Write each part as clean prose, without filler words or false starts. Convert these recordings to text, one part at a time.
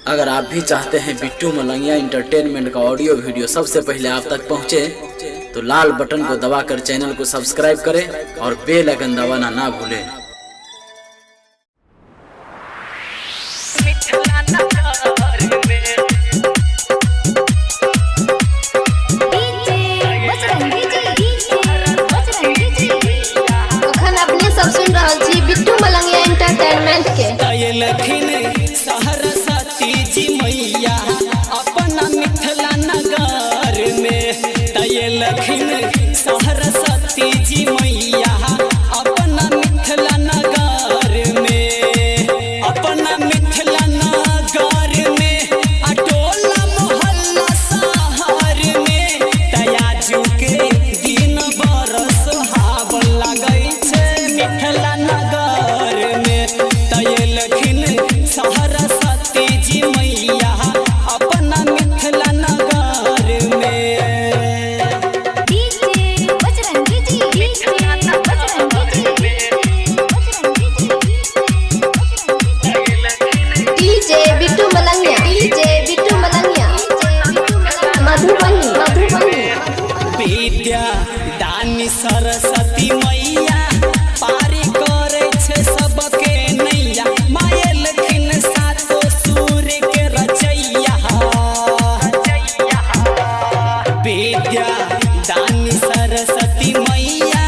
अगर आप भी चाहते हैं बिट्टू मलंगिया इंटरटेनमेंट का ऑडियो वीडियो सबसे पहले आप तक पहुंचे, तो लाल बटन को दबाकर चैनल को सब्सक्राइब करें और बेल आइकन दबाना ना भूलें। बिट्टू मलंगिया एंटरटेनमेंट के सरस्वती जी मैया अपना मिथिला नगर में तयलखिन सरस्वती जी मैया अपना मिथिला नगर में, अपना मिथिला नगर में अटोला मोहल्ला शहर में तयाजू के दिन बरस हावन लगै छै मिथिला नगर में तयलखिन सरस्वती जी मैया अपना मिथिला नगर में। डीजे बिट्टू मलंगिया, डीजे बिट्टू मलंगिया मधुबनी विद्या दानी सरस्वती मैया पारी करे छै सबके नैया मायलखिन सातो सूर्य के रचैया। विद्या दानी सरस्वती मैया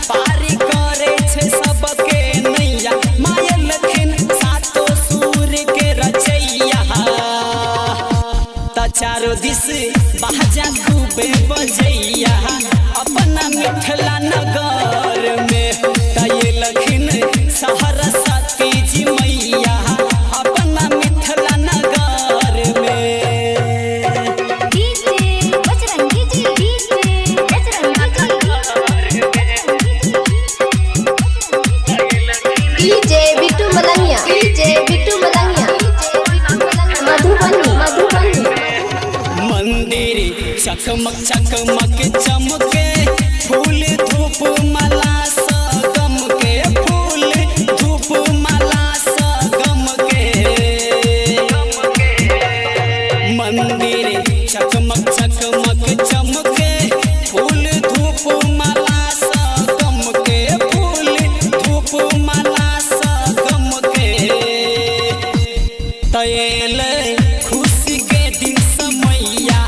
पारी करे छै सबके नैया मायलखिन सातो सूर्य के रचैया। त चारो दिस बाजा खूबे बजैया अपना मिथिला नगर में तयलखिन सरस्वती जी मैया अपना मिथिला नगर में। डीजे बिट्टू मलंगिया, डीजे बिट्टू मलंगिया मधुबनी मंदिर चकमक चकमक चमके फूल धूप माला सगम के, फूल धूप माला सगम के। मंदिर चकमक चकमक चमके फूल धूप माला सगम के, फूल धूप माला सगम के तयल खुशी के दिन समैया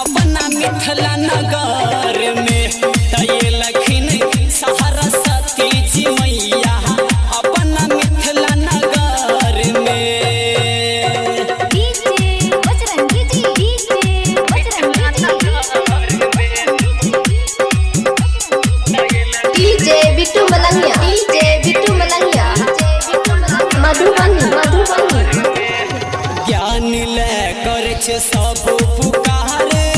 अपना मिथिला नगर में तयलखिन सरस्वती जी मैया अपना मिथिला नगर में। डीजे बिट्टू मलंगिया, डीजे बिट्टू मलंगिया मधुबनी ज्ञान ले कर छै सब पुकारे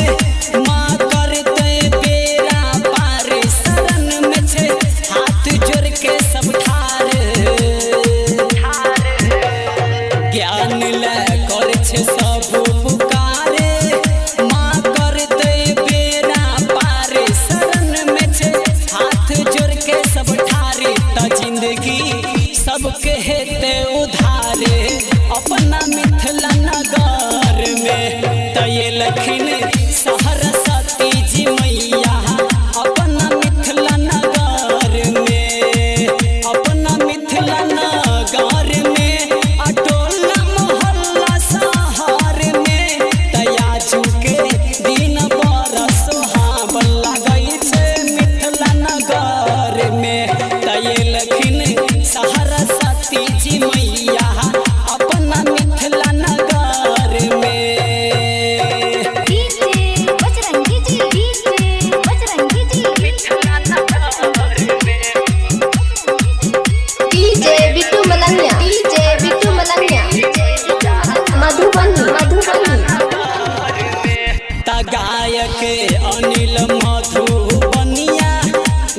माँ करते बेरा पार शरण में छै हाथ जोड़ के सब ठार। ज्ञान ले कर छै सब पुकारे माँ करते बेरा पार शरण में छै हाथ जोड़ के सब ठारे त जिंदगी सबके हेते उधारे अपना मिथिला नगर में तयलखिन सरस्वती जी मैया अपना मिथिला नगर में, अपना मिथिला नगर में अटोला मोहल्ला शहर में तयाजू के दिन बरस हावन लगै छै मिथिला नगर में तयलखिन सरस्वती जी मैया अपना मिथिला नगर में। डीजे बिट्टू मलंगिया, डीजे बिट्टू मलंगिया मधुबनी त गायक अनिल मधुबनिया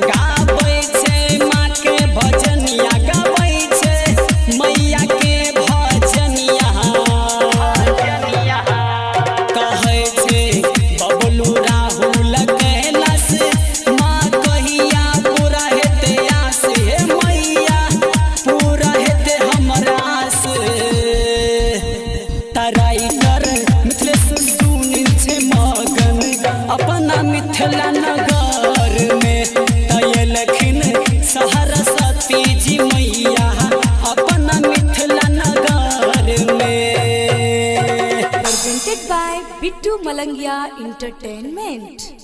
गाबै छै माँ के भजनिया, गाबै छै मैया के भजनिया। कहै छै बबलू राहुल कैलाश माँ कहिया पूरा हेतै आस, हे मैया पूरा हेतै हमरा आस। तारा मिथिला नगर में तयलखिन सरस्वती जी मैया अपना मिथिला नगर में। Presented by Bittu Malangia Entertainment.